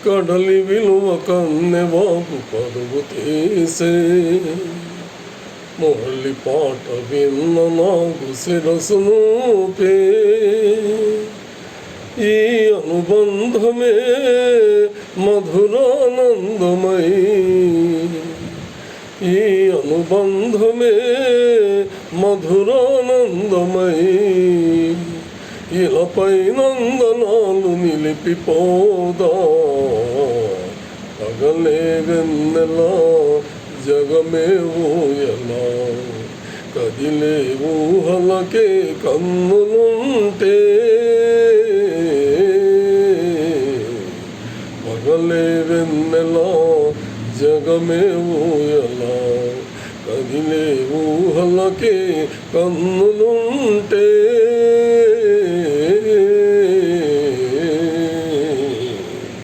కడలి విలువ కన్నెవాగు పరుగు తీసే మురళి పాట విన్న నాకు శిరసును పే ఈ అనుబంధమే మధురానందమై ఈ అనుబంధమే మధురానందమై ఇలపై నందనాలు నిలిపిపోదా పగలే వెన్నెలా జగమే ఊయలా కదిలే ఊహలకే కన్నులుంటే పగలే వెన్నెలా జగమే ఊయలా కదిలే ఊహలకే కన్నులుంటే